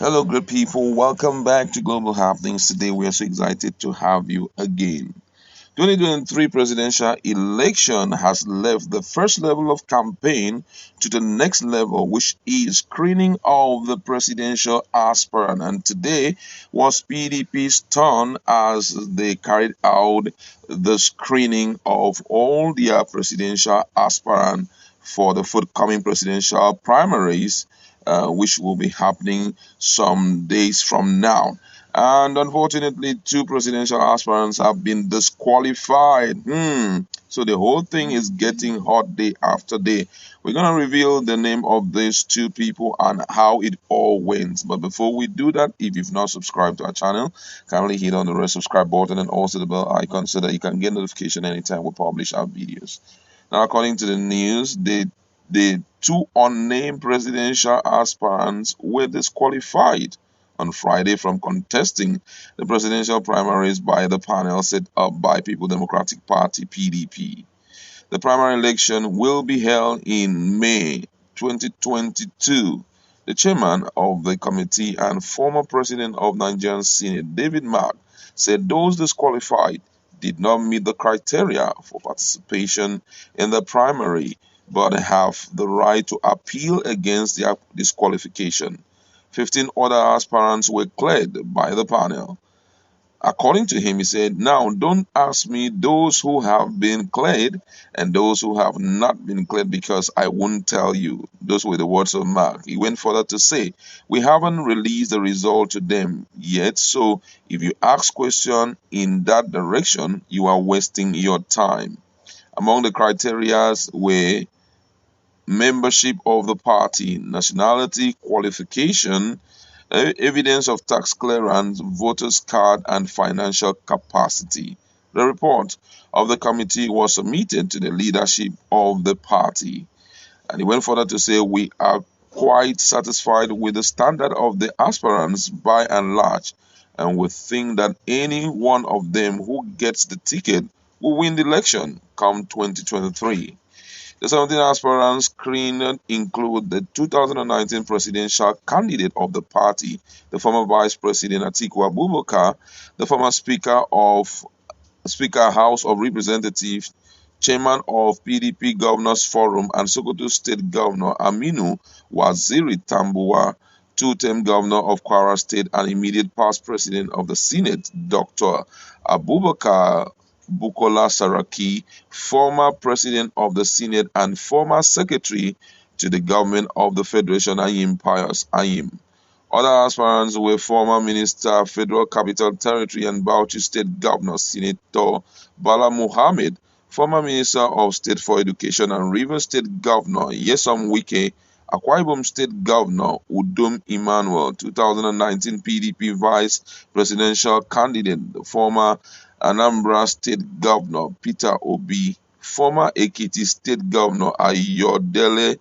Hello, great people. Welcome back to Global Happenings. Today, we are so excited to have you again. 2023 presidential election has left the first level of campaign to the next level, which is screening of the presidential aspirant. And today was PDP's turn as they carried out the screening of all their presidential aspirant for the forthcoming presidential primaries, which will be happening some days from now. And unfortunately, two presidential aspirants have been disqualified. So the whole thing is getting hot day after day. We're going to reveal the name of these two people and how it all went. But before we do that, if you've not subscribed to our channel, kindly hit on the red subscribe button and also the bell icon so that you can get notification anytime we publish our videos. Now, according to the news, the two unnamed presidential aspirants were disqualified on Friday from contesting the presidential primaries by the panel set up by People Democratic Party (PDP). The primary election will be held in May 2022. The chairman of the committee and former president of Nigerian Senate, David Mark, said those disqualified did not meet the criteria for participation in the primary but have the right to appeal against their disqualification. 15 other aspirants were cleared by the panel. According to him, he said, "Now don't ask me those who have been cleared and those who have not been cleared because I won't tell you." Those were the words of Mark. He went further to say, "We haven't released the result to them yet, so if you ask questions in that direction, you are wasting your time." Among the criteria were membership of the party, nationality, qualification, evidence of tax clearance, voters card, and financial capacity. The report of the committee was submitted to the leadership of the party. And he went further to say, "We are quite satisfied with the standard of the aspirants by and large, and we think that any one of them who gets the ticket will win the election come 2023. The 17 aspirants screened include the 2019 presidential candidate of the party, the former Vice President Atiku Abubakar, the former Speaker House of Representatives, Chairman of PDP Governors Forum, and Sokoto State Governor Aminu Waziri Tambuwa, two-term Governor of Kwara State and immediate past President of the Senate, Dr. Abubakar Bukola Saraki, former President of the Senate and former Secretary to the Government of the Federation Ayim Pius Ayim. Other aspirants were former Minister, Federal Capital Territory and Bauchi State Governor Senator Bala Muhammad, former Minister of State for Education and Rivers State Governor Yesom Wike, Akwa Ibom State Governor Udom Emmanuel, 2019 PDP Vice Presidential Candidate, the former Anambra State Governor Peter Obi, former Ekiti State Governor Ayodele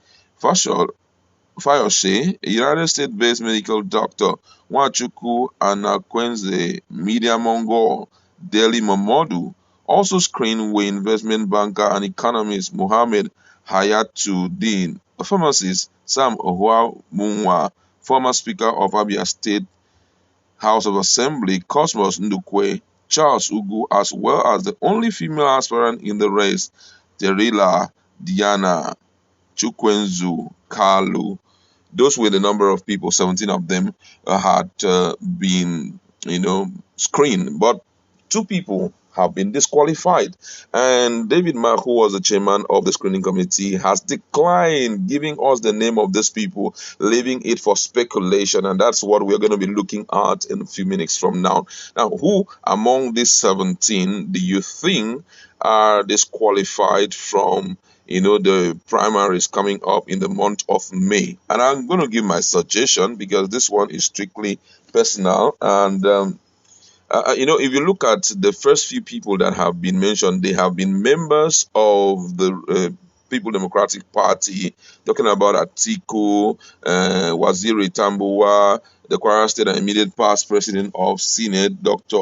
Fayose, a United States-based medical doctor Nwachukwu Anakwenze, media mogul Deli Momodu, also screened were investment banker and economist Mohammed Hayatuddin, a pharmacist Sam Ohuamunwa, former Speaker of Abia State House of Assembly Cosmos Ndukwe, Charles Ugu, as well as the only female aspirant in the race, Terila Diana Chukwenzu Kalu. Those were the number of people. 17 of them had been, screened, but two people have been disqualified. And David Mark, who was the chairman of the screening committee, has declined giving us the name of these people, leaving it for speculation. And that's what we're going to be looking at in a few minutes from now. Now, who among these 17 do you think are disqualified from the primaries coming up in the month of May? And I'm going to give my suggestion because this one is strictly personal. And if you look at the first few people that have been mentioned, they have been members of the People Democratic Party, talking about Atiku, Waziri Tambuwa, the Kwara State and immediate past president of Senate, Dr.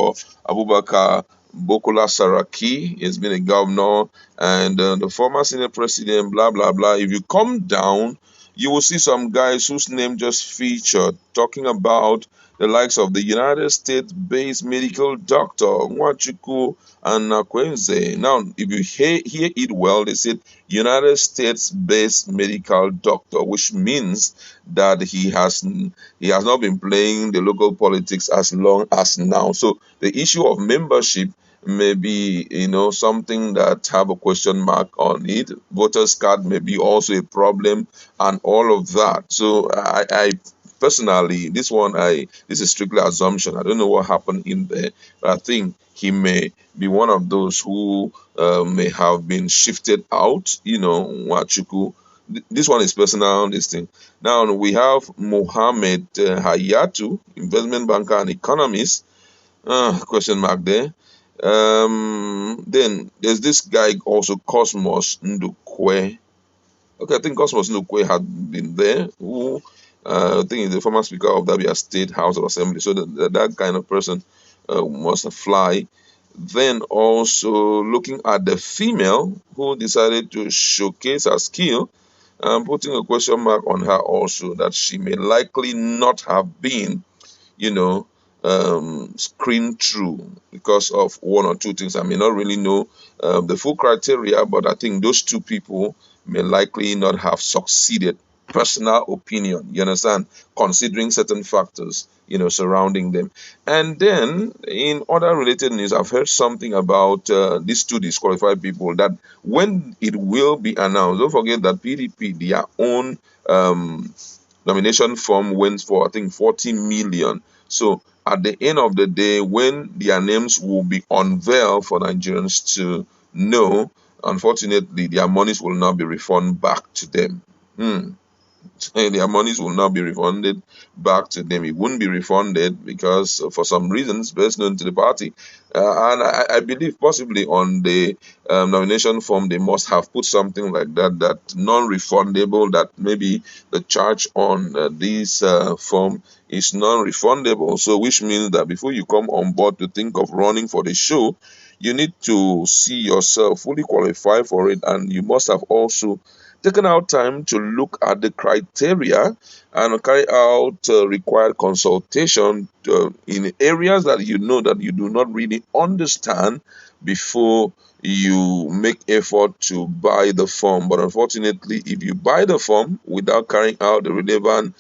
Abubakar Bukola Saraki has been a governor, and the former Senate president, blah, blah, blah. If you come down you will see some guys whose name just featured talking about the likes of the United States-based medical doctor Nwachukwu and Nakwenze. Now, if you hear it well, they said United States-based medical doctor, which means that he has not been playing the local politics as long as now. So the issue of membership may be, something that have a question mark on it. Voters card may be also a problem and all of that. So I personally, this is strictly assumption. I don't know what happened in there, but I think he may be one of those who may have been shifted out. Wachuku. This one is personal. This thing. Now we have Mohammed Hayatu, investment banker and economist. Question mark there. Then there's this guy also, Cosmos Ndukwe. Okay, I think Cosmos Ndukwe had been there, who I think is the former speaker of Abia State House of Assembly. So that kind of person must fly. Then also looking at the female who decided to showcase her skill, putting a question mark on her also, that she may likely not have been you know, screen through because of one or two things. I may not really know the full criteria, but I think those two people may likely not have succeeded. Personal opinion, you understand, considering certain factors, surrounding them. And then, in other related news, I've heard something about these two disqualified people that when it will be announced, don't forget that PDP, their own nomination form went for, I think, 40 million. So at the end of the day, when their names will be unveiled for Nigerians to know, unfortunately, their monies will not be refunded back to them. Their monies will not be refunded back to them. It wouldn't be refunded because, for some reasons best known to the party, and I believe possibly on the nomination form they must have put something like that non-refundable. That maybe the charge on this form is non-refundable. So, which means that before you come on board to think of running for the show, you need to see yourself fully qualified for it, and you must have also taken out time to look at the criteria and carry out required consultation in areas that you know that you do not really understand before you make effort to buy the form. But unfortunately, if you buy the form without carrying out the relevant,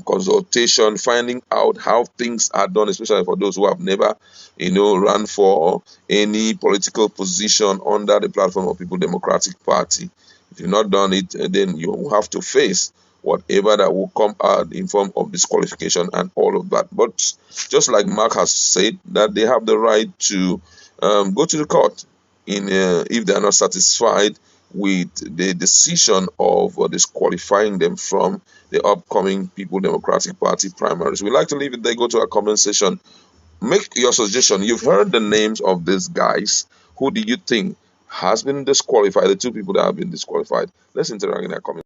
consultation, finding out how things are done, especially for those who have never, run for any political position under the platform of People Democratic Party. If you've not done it, then you will have to face whatever that will come out in form of disqualification and all of that. But just like Mark has said, that they have the right to go to the court if they are not satisfied with the decision of disqualifying them from the upcoming People Democratic Party primaries. We'd like to leave it there. Go to our comment section. Make your suggestion. You've heard the names of these guys. Who do you think has been disqualified? The two people that have been disqualified. Let's interact in our comment.